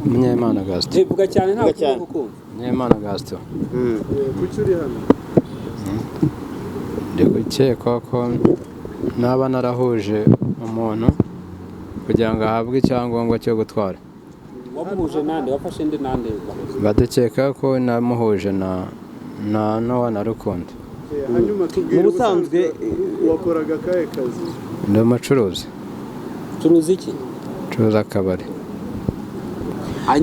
Munyemana Gaston. Vuga cyane nta kukumva. Munyemana Gaston. Kuki uri hano? Ndi gukeka ko naba narahuje umuntu kugira ngo ahabwe icyangombwa cyo gutwara. Wamuhuje nande? Wafashe ndi nande? Badukeka ko namuhuje na Nowa na Rukundo. Hanyuma tubwire ubusanzwe wakoraga akahe kazi? Ndi umucuruzi. Curuza iki? Curuza akabari.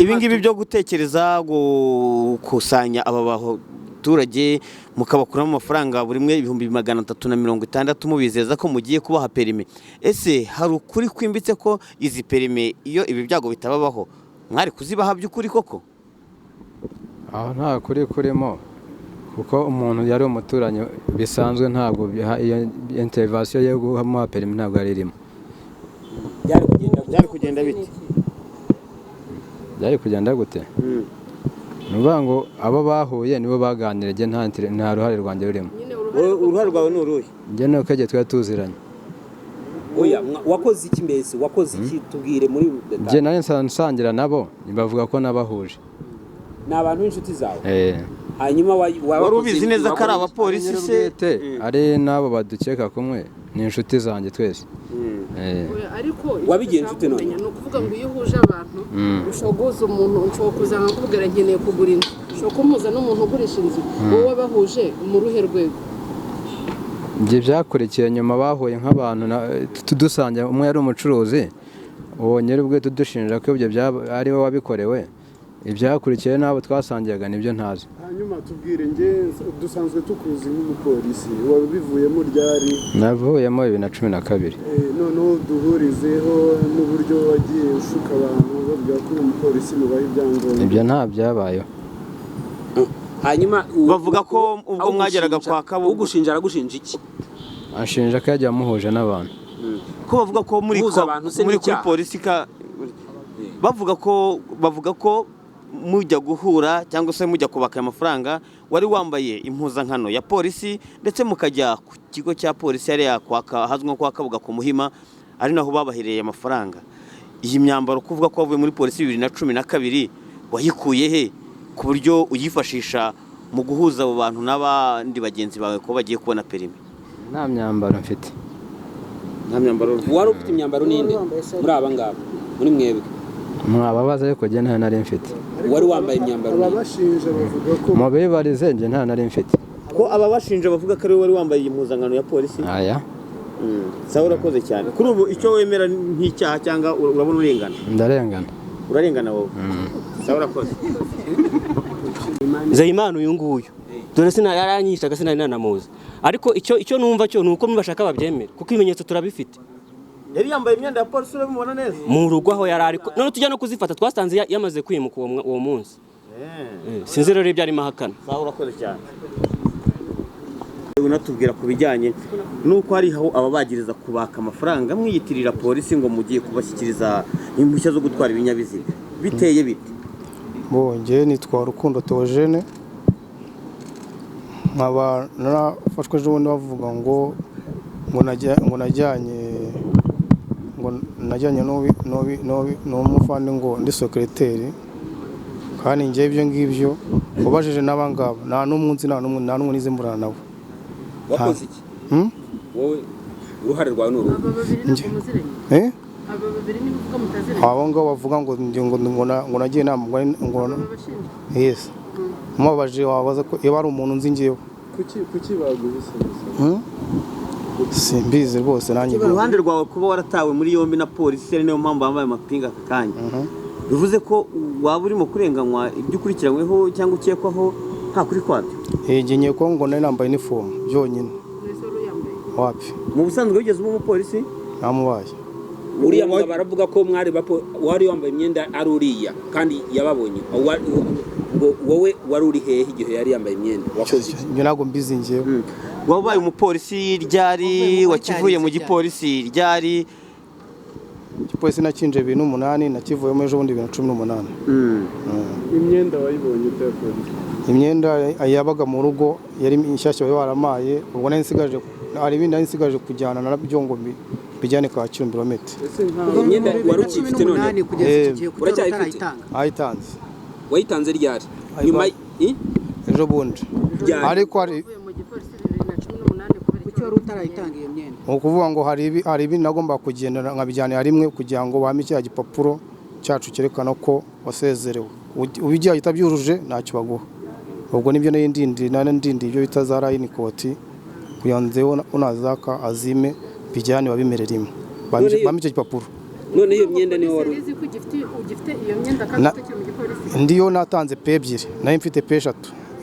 Ibi ngibi byo gutekereza gukusanya aba baturage mukabakuramo amafaranga buri mwe 360 mubizeza ko mugiye kubaha perime. Ese hari ukuri kwimbitse ko izi perime iyo ibi byago bitababaho mwari kuzibaha by'ukuri koko? Nta kuri kurimo kuko umuntu yari umuturanyi bisanzwe ntabwo iyo intervention yo guha perime ntabwo ari irimo. Byari kugenda bite? Byari kugenda gute? Nuvuga ngo abo bahuye nibo baganirije nta ruhare rwanjye rurimo. Uruhare rwawe ni uruhe? Njye nuko agiye twari tuziranye. Oya, wakoze iki mbese? Wakoze iki tubwire muri detail? Njye nari nsangira nabo bavuga ko nabahuje. Ni abantu b'inshuti zawe? Hanyuma wari ubizi neza ko ari abapolisi se? Ari nabo badukeka kumwe ni inshuti zanjye twese. Ariko wabigenze ute none? No kuvuga ngo iyo huje abantu ushogoza umuntu unshokoza nkakubwira nkeneye kugura inzu. Shoko muza n'umuntu ugurisha inzu. Wowe bahuje mu ruhe rwego? Ngiye byakurikiye nyuma bahuye nk'abantu tudusanje umwe yari umucuruzi. Uwo nyirubwe tudushinja ko ibyo ari we wabikorewe. Ibyakurikiye nabo twasangiyaga nibyo ntazi. Hanyuma tubwire nge dusanzwe tukuzi nk'umupolisi wabivuyemo ryari? Navuyemo 2012. Noneho duhurizeho n'uburyo wagiye ushuka abantu bavuga ko umupolisi mubaye ibyangombwa. Ibyo nta byabayeho. Hanyuma bavuga ko ubwo mwageraga kwa Kabuga ugushinja aragushinja iki? Ashinja ko yajya amuhuje n'abantu. Ko bavuga ko muri kuri polisi bavuga ko mujya guhura cyangwa se mujya kubaka amafaranga wari wambaye impuzankano ya polisi ndetse mukajya ku kigo cya polisi yari yakwaka hazwi nko kwa Kabuga ku Muhima ari naho babahereye amafaranga. Iyi myambaro kuvuga ko wavuye muri polisi 2012 wayikuye he ku buryo uyifashisha mu guhuza abo bantu n'abandi bagenzi bawe ko bagiye kubona perime? Nta myambaro mfite. Nta myambaro wari ufite imyambaro ninde muri aba ngaba muri mwebwe? Mwababaza ariko je nta nari mfite. Wari wambaye imyambaro? Ababashinja bavuga ko mubibarize nje nta nari mfite. Ko ababashinja bavuga ko ari wari wambaye impuzankano ya polisi? Aya. Sawa urakoze cyane. Kuri ubu icyo wemera nk'icyaha cyangwa urabona urengana? Ndarengana. Urarengana wowe? Sawa urakoze. Zayimana uyu nguyu dore sina yaranyishaga sina nanamuzi ariko icyo numva cyo nuko mubashaka babyemera kuko ibimenyetso turabifite. Yari yambaye imyenda ya polisi urabibona neza? Mu rugo aho yarari none tujya no kuzifata twasanze yamaze kwimuka uwo munsi. Sinzi rero ibyo ari mahakana. Sawa urakoze cyane. Unatubwira ku bijyanye nuko ari aho ababagiriza kubaka amafaranga mwiyitirira polisi ngo mugiye kubashyikiriza impushya zo gutwara ibinyabiziga biteye bite? Bonge nitwa Rukundo Theogene nkaba narafashwe ejo bundi bavuga ngo najyanye n'umufande ngo ndi secrétaire kandi ngiye ibyo ngibyo ubajije n'abangaba nta n'umunsi nta n'umwe nizimburana nabo. Wakoze iki? Wowe uruhare rwawe ni uruhe? Aba babiri ni uvuga mutaziranye? Abo ngabo bavuga ngo nagiye inama ngo yes. Mubabaje wabaza ko iyo ari umuntu nzi ngiyeho. Kuki baguhisemo? Simbizi rwose nanjye. Uruhande rwawe kuba waratawe muri yombi na polisi ari niyo mpamvu bambaye amapinga akanya. Bivuze ko waba urimo kurenganywa ibyo ukurikiranyweho cyangwa ukekwaho nta kuri kwabyo? Ngiye ko ngo nari nambaye uniform byonyine. Wapi? Mu busanzwe wigeze uba umupolisi? Namubaye. Uriya mugabo baravuga ko wari wambaye imyenda ari uriya kandi yababonye. Wowe wari uri hehe igihe yari yambaye imyenda? Wakoze iki? Njye ntabwo mbizi ngewe. Wabaye umupolisi ryari wakivuye mu gipolisi ryari? Igipolisi nakinje 2008 nakivuyemo ejo bundi 2018. Imyenda wayibonye ute polisi? Imyenda yabaga mu rugo yari inshyashya bari waramaye ubwo nari nsigaje ari ibindi nari nsigaje kujyana na byo ngo bijyane Kacyiru Mbilomete. imyenda wari ukifite none kugeza iki gihe uracyayifite ayitanze wayitanze ryari nyuma ejo bundi ariko hari mu gipolisi 2018 kuki wari utarayitanga iyo myenda ukuvuga ngo hari ibi nagomba kugendana nkabijyana rimwe kugira ngo bame cya gipapuro cyacu cyerekana ko wasezerewe ubigiye itabyujuje ntacyo baguha ubwo nibyo ndindi ibyo bitazara inikoti kuyanzeho unazaka azime bijyane babemerera rimwe bame cyo gipapuro none iyo myenda niho wari uzi ko ugifite iyo myenda kandi utakiri mu gipolisi ndiyo natanze pe ebyiri nayo mfite pe 3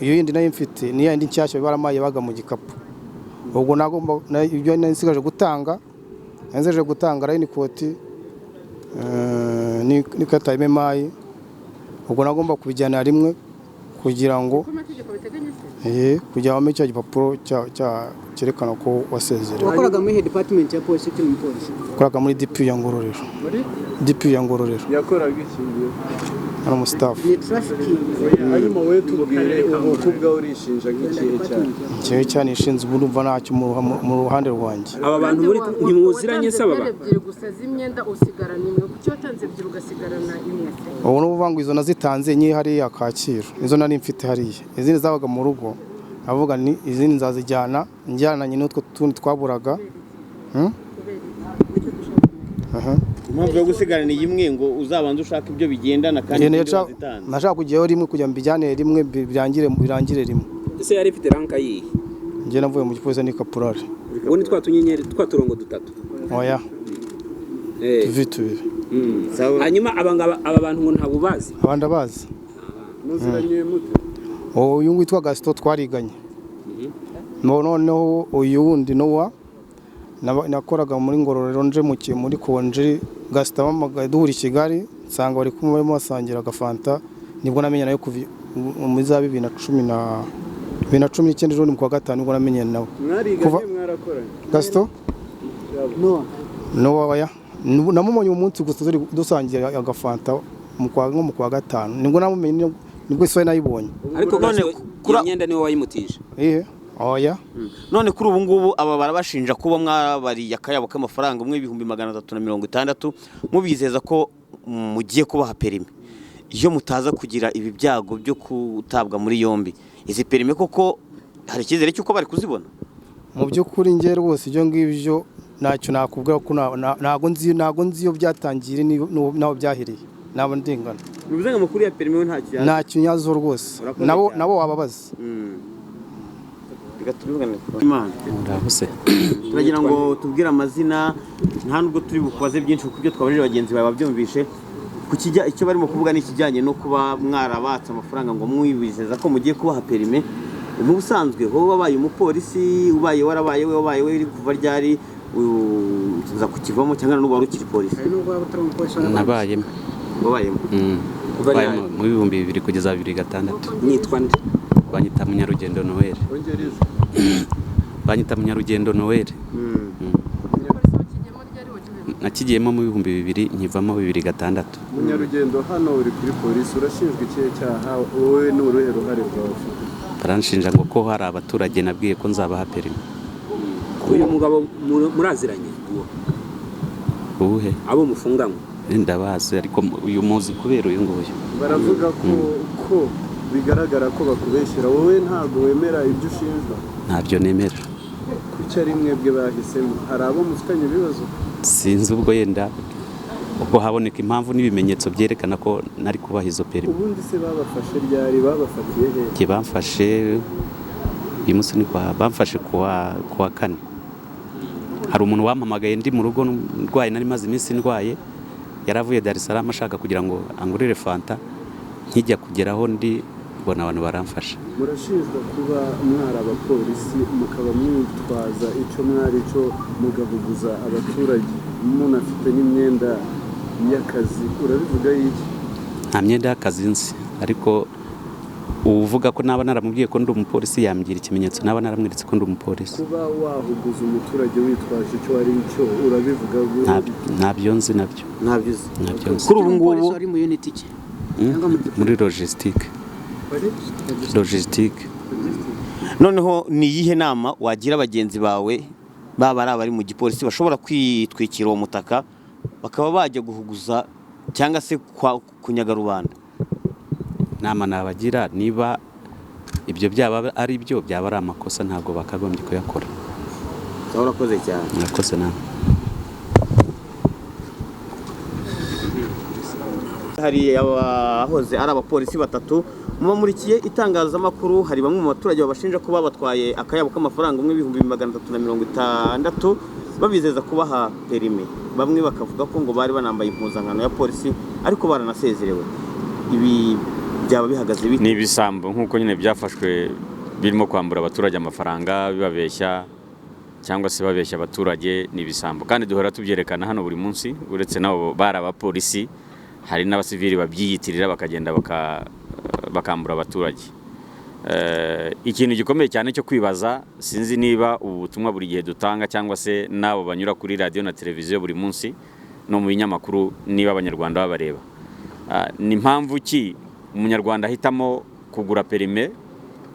iyo yindi nayo mfite niyo yindi nshyashya baramaye baga mu gikapu ubwo nagomba ibyo nsigaje gutanga rayini koti ni kata imemayi ubwo nagomba kubijyana rimwe kugira ngo kugira ngo cya gipapuro cyerekana ko wasezerewe. Wakoraga muri department ya polisi cyangwa polisi? Wakoraga muri DP ya Ngororero. DP ya Ngororero. Yakoraga iki? Ari mu staff. Ni trafficking. Hanyuma wewe tubwire ubukubwa urishinja nk'ikihe cyane? Cyewe cyane ishinzwe urumva ntacyo mu ruhande rwanjye. Aba bantu muri ntimuziranye saba ba. Gusa z'imyenda usigarana imwe kuki watanze ebyiri ugasigarana imwe? Ubu n'uvuga ngo izo nazitanze nye hariya Kacyiru. Izo nari mfite hariya. Izindi zabaga mu rugo. Avuga ni izindi nzazijyana njyananye n'utwo tundi twaburaga. Impamvu yo gusigarana imwe ngo uzabanze ushaka ibyo bigendana kandi zitanze. Nashaka kujyayo rimwe kujya mbijyane rimwe birangire rimwe. Ese yari ifite ranka yihe? Ngiye navuye mu gipolisi ni kaporari. Ubu ni twatunyenyeri twaturongo dutatu. Oya. Vitu. Hanyuma aba bantu ngo ntabwo bazi. Abandi bazi. Muziranye mute? Uyu witwa Gaston twariganye. Noneho uyu wundi Nowa nakoraga muri Ngororero nje muri konje Gaston duhura Kigali nsanga bari kumwe basangira agafanta nibwo namenye nayo kuva muri za 2019 ejo ni kwa gatanu nibwo namenye nawe. Mwariganye mwarakoranye? Gaston? Nowa waya. Namumonye umunsi gusa dusangira agafanta mu kwa gatanu nibwo namumenye nibwo isoye nayibonye. Ariko none kuri myenda niwe wayimutije. Oya. None kuri ubu ngubu aba barabashinja kuba mwabari yakayabo k'amafaranga umwe 360 mubizeza ko mugiye kubaha perime. Iyo mutaza kugira ibi byago byo kutabwa muri yombi. Izi perime koko hari ikizere cyuko bari kuzibona. Mu by'ukuri nge rwose ibyo ngibyo ntacyo nakubwira ko nago nzi iyo byatangire naho byahereye. Nabo ndingana. Bivuze ngo amakuru ya perime ntacyo nyazo rwose. Nabo wababaza. Turagira ngo tubwire amazina nta nubwo turi bukubaze byinshi kuko ibyo twabajije bagenzi bawe babyumvishe kukijya icyo barimo kuvuga n'ikijyanye no kuba mwarabatse amafaranga ngo mwibizeza ko mugiye kubaha perime mu busanzwe ho babaye umupolisi ubaye warabaye we wabaye we kuva ryari uza kukivamo cyangwa n'ubu wari ukiri polisi nabayemo mu 2000 kugeza 2006 nitwa nde banyita Munyarugendo Noel nakigiyemo mu 2000 nkivamo 2006 Munyarugendo hano uri kuri polisi urashinzwe ikihe cyaha wowe n'uruhe ruhare rwawe baranshinja ngo ko hari abaturage nabwiye ko nzabaha perime. Uyu mugabo muraziranye ubuhe abo mufunganywe ndabazi ariko uyu muzi kubera uyu nguyu baravuga ko bigaragara ko bakubeshyira wowe ntago wemera ibyo ushinjwa? Ntabyo nemera. Kuki ari mwebwe bahisemo? Hari abo mufitanye ibibazo? Sinzi ubwo yenda ubwo haboneka impamvu n'ibimenyetso byerekana ko nari kubaha izo perime. Ubundi se babafashe ryari babafatiye he? Bamfashe uyu munsi ni bamfashe kuwa 4. Hari umuntu wampamagaye ndi mu rugo ndwaye nari maze iminsi ndwaye yaravuye Dar es Salaam ashaka kugira ngo angurire fanta nkijya kugeraho ndi bona abantu baramfasha. Murashinzwe kuba mwarabapolisi mukaba mwitwaza icyo mwari cyo mugabuguza abaturage umuntu afite n'imyenda y'akazi urabivuga yiki? Nta myenda y'akazi nzi ariko uvuga ko naba naramubwiye ko ndi umupolisi yambwira ikimenyetso naba naramwiritse ko ndi umupolisi. Kuba wahuguza umuturage witwaje icyo ari cyo urabivuga ntabyo nzi nabyo. Ntabyo nzi. Kuri ubu ngubu ari mu unit iki? Muri logistique. Noneho ni yihe nama wagira abagenzi bawe baba ari abari mu gipolisi bashobora kwitwikira uwo mutaka bakaba bajya guhuguza cyangwa se kunyaga rubanda. Nama nabagira niba ibyo byaba ari byo byaba ari amakosa ntabwo bakagombye kuyakora. Urakoze cyane. Murakoze nawe. Hari abahoze ari abapolisi batatu mumurikiye itangazamakuru. Hari bamwe mu baturage babashinja kuba batwaye akayabo k'amafaranga 1360 babizeza kubaha perime. Bamwe bakavuga ko ngo bari banambaye impuzankano ya polisi ariko baranasezerewe. Ibi byaba bihagaze bite? Ni ibisambo nk'uko nyine byafashwe birimo kwambura abaturage amafaranga bibabeshya cyangwa se babeshya abaturage. Ni ibisambo kandi duhora tubyerekana hano buri munsi. Uretse nabo bari abapolisi hari n'abasivili babyiyitirira bakagenda bakambura abaturage. Ikintu gikomeye cyane cyo kwibaza, sinzi niba ubu butumwa buri gihe dutanga cyangwa se nabo banyura kuri radio na televiziyo buri munsi no mu binyamakuru niba abanyarwanda babareba. Ni impamvu ki umunyarwanda ahitamo kugura perime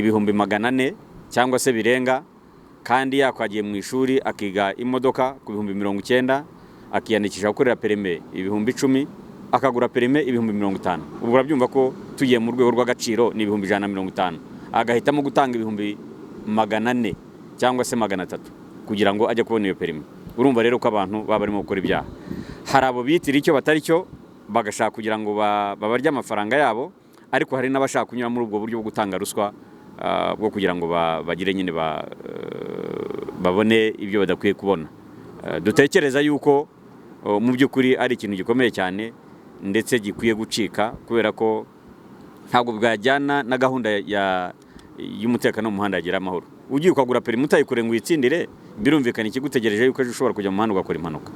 400 cyangwa se birenga kandi yakwagiye mu ishuri akiga imodoka ku 90 akiyandikisha gukorera perime 10,000 akagura perime 50,000. Ubu urabyumva ko tugiye mu rwego rw'agaciro ni 150, agahitamo gutanga 400 cyangwa se 300 kugira ngo ajye kubona iyo perime. Urumva rero ko abantu baba barimo gukora ibyaha. Hari abo bitira icyo batari cyo bagashaka kugira ngo babarye amafaranga yabo, ariko hari n'abashaka kunyura muri ubwo buryo bwo gutanga ruswa bwo kugira ngo bagire nyine babone ibyo badakwiye kubona. Dutekereza yuko mu by'ukuri ari ikintu gikomeye cyane ndetse gikwiye gucika, kubera ko ntabwo bwajyana na gahunda y'umutekano mu muhanda yagira amahoro. Ugiye ukagura perime utayikore ngo uyitsindire, birumvikana ikigutegereje yuko ushobora kujya mu muhanda ugakora impanuka.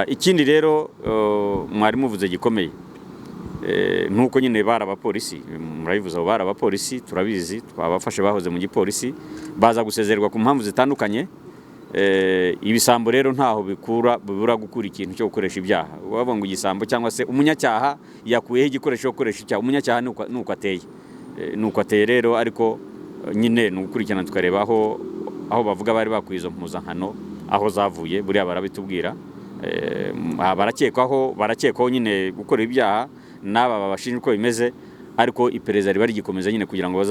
Ikindi rero mwari muvuze gikomeye, nuko nyine bari abapolisi, murabivuze abo bari abapolisi, turabizi twabafashe bahoze mu gipolisi baza gusezererwa ku mpamvu zitandukanye. Ibisambo rero ntaho bibura gukura ikintu cyo gukoresha ibyaha. Wavuga ngo igisambo cyangwa se umunyacyaha yakuyeho igikoresho cyo gukoresha icyaha. Umunyacyaha nuko ateye rero, ariko nyine nugukurikirana tukareba aho bavuga bari bakwiye izo mpuzankano aho zavuye, buriya barabitubwira. Barakekwaho nyine gukora ibyaha n'aba babashinja uko bimeze, ariko iperereza riba rigikomeza nyine kugira ngo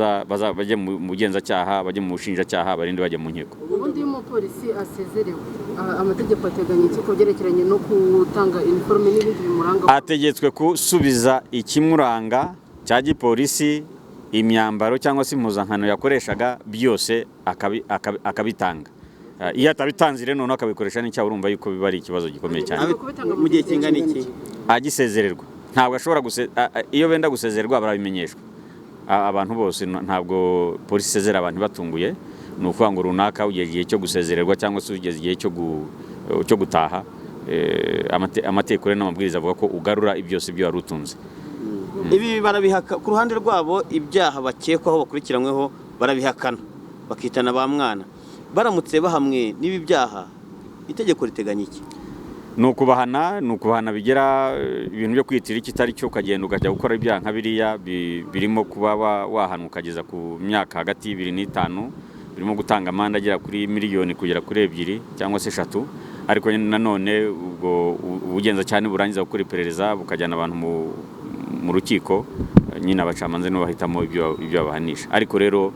bajye mu bugenzacyaha, bajye mu bushinjacyaha, barinde bajye mu nkiko. Ubundi iyo umupolisi asezerewe amategeko ateganya iki ku byerekeranye no gutanga uniforme n'ibindi bimuranga? Ategetswe gusubiza ikimuranga cya gipolisi, imyambaro cyangwa se impuzankano yakoreshaga byose akabitanga. Iyo atabitanze rero noneho akabikoresha n'icyaha, urumva yuko biba ari ikibazo gikomeye cyane. Mu gihe kingana iki agisezererwa? Ntabwo ashobora iyo benda gusezererwa barabimenyeshwa abantu bose. Ntabwo polisi isezera abantu batunguye. Ni ukuvuga ngo runaka ugeze igihe cyo gusezererwa cyangwa se ugeze igihe cyo gutaha, amategeko rero n'amabwiriza avuga ko ugarura ibyose byo wari utunze. Ibi barabihaka ku ruhande rwabo, ibyaha bakekwaho bakurikiranyweho barabihakana bakitana ba mwana. Baramutse bahamwe n'ibi byaha, itegeko riteganya iki? Ni ukubahana bigera ibintu byo kwitira ikitari cyo, ukagenda ukajya gukora ibyaha nka biriya birimo kuba wahanwa ukageza ku myaka hagati y'2 n'5, birimo gutanga amande agera kuri miliyoni kugera kuri 2 cyangwa se 3. Ariko nanone ubwo ubugenzacyaha burangiza gukora iperereza bukajyana abantu mu rukiko, nyine abacamanza nibo bahitamo ibyo babahanisha. Ariko rero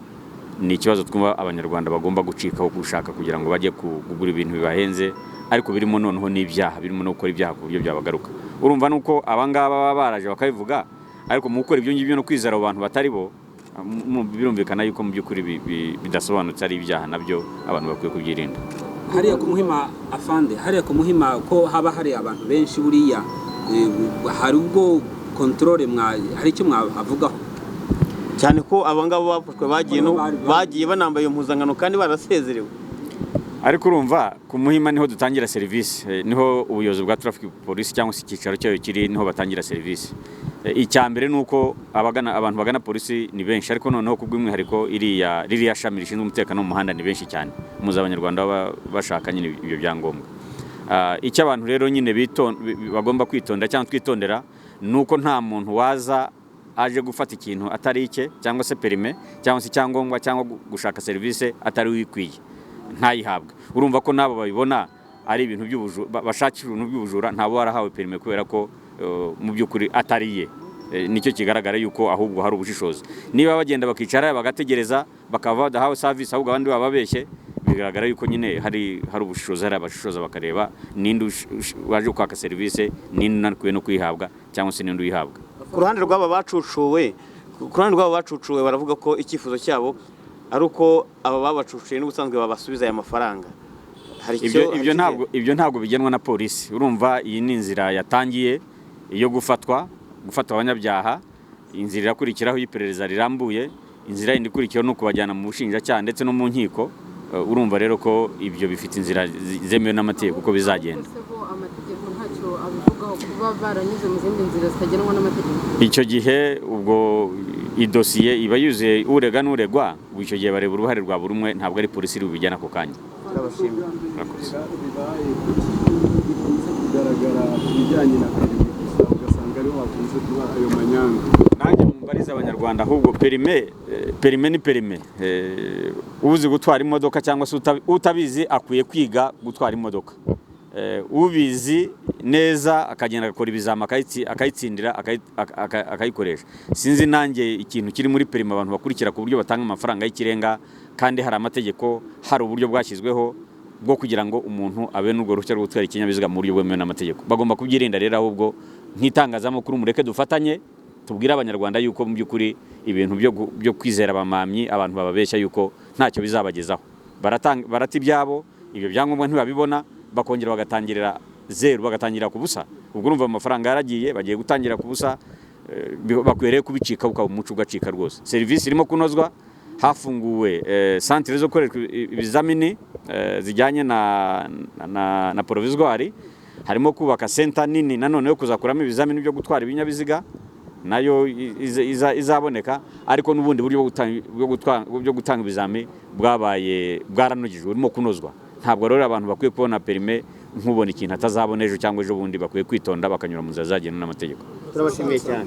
ni ikibazo twumva abanyarwanda bagomba gucikaho gushaka kugira ngo bajye kugura ibintu bibahenze, ariko birimo noneho n'ibyaha, birimo no gukora ibyaha ku buryo byabagaruka. Urumva nuko abangaba baba baraje bakabivuga, ariko mu gukora ibyo ngibyo no kwizera abantu batari bo, birumvikana yuko mu by'ukuri bidasobanutse ari ibyaha, nabyo abantu bakwiye kubyirinda. Hariya ku Muhima afande, hariya ku Muhima ko haba hari abantu benshi, buriya hari ubwo controle hari icyo mwavugaho? Cyane ko abangabo bafashwe bagiye banambaye impuzankano kandi barasezerewe. Ariko urumva ku Muhima niho dutangira serivisi, niho ubuyobozi bwa traffic police cyangwa se icyicaro cyayo kiri, niho batangira serivisi. Icyambere nuko abantu bagana polisi ni benshi, ariko noneho kubw'umwihariko ririya shami rishinzwe umutekano mu muhanda ni benshi cyane, muza abanyarwanda bashaka nyine ibyo byangombwa. Icyo abantu rero nyine bagomba kwitonda cyangwa twitondera, nuko nta muntu waza aje gufata ikintu atari icye, cyangwa se perime cyangwa se icyangombwa cyangwa gushaka serivisi atari wikwiye. ntayihabwe. Urumva ko nabo babibona ari ibintu by'ubujura, bashakira ibintu by'ubujura, ntabo warahawe perime kubera ko mu by'ukuri atariye. Nicyo kigaragara yuko ahubwo hari ubushishozi. Niba bagenda bakicara bagategereza bakava badahawe service ahubwo abandi bababeshye, bigaragara yuko nyine hari ubushishozi, hari abashishoza bakareba ninde waje kwaka service, ninde nakuye no kwihabwa cyangwa se ninde uyihabwa. Ku ruhande rw'aba bacucuwe baravuga ko icyifuzo cyabo ari uko aba babacucuye n'ubusanzwe babasubiza aya mafaranga. Ibyo ntabwo bigenwa na polisi. Urumva iyi ni inzira yatangiye iyo gufata abanyabyaha, inzira irakurikiraho y'iperereza rirambuye, inzira yindi ikurikiraho no kubajyana mu bushinjacyaha ndetse no mu nkiko. Urumva rero ko ibyo bifite inzira zemewe n'amategeko uko bizagenda. Icyo gihe ubwo idosiye iba yuzuye urega n'uregwa, icyo gihe bareba uruhare rwa buri umwe, ntabwo ari polisi iri bubijyana ako kanya. Nanjye mumbariza abanyarwanda ahubwo perime ni perime. Uzi gutwara imodoka cyangwa se utabizi akwiye kwiga gutwara imodoka. Ubizi neza akagenda agakora ibizama akayitsindira akayikoresha. Sinzi nanjye ikintu kiri muri perime abantu bakurikira ku buryo batanga amafaranga y'ikirenga, kandi hari amategeko, hari uburyo bwashyizweho bwo kugira ngo umuntu abe n'urwo ruhushya rwo gutwara ikinyabiziga mu buryo bwemewe n'amategeko. Bagomba kubyirinda rero, ahubwo nk'itangazamakuru mureke dufatanye tubwire abanyarwanda yuko mu by'ukuri ibintu byo kwizera abamamyi, abantu bababeshya yuko ntacyo bizabagezaho. Barata ibyabo, ibyo byangombwa ntibabibona, bakongera bagatangirira zero, bagatangira ku busa. Ubwo urumva amafaranga yaragiye, bagiye gutangira ku busa, bakwiriye kubicika ukaba umuco ugacika rwose. Serivisi irimo kunozwa, hafunguwe centre zo gukorerwa ibizamini zijyanye na provisoire, harimo kubaka center nini nanone yo kuzakuramo ibizamini byo gutwara ibinyabiziga, nayo izaboneka, ariko n'ubundi buryo bwo gutanga ibizami bwaranogejwe, urimo kunozwa. Ntabwo rero abantu bakwiye kubona perime nk'ubona ikintu atazabona ejo cyangwa ejo bundi, bakwiye kwitonda bakanyura mu nzira zagenwe n'amategeko. Turabashimiye cyane.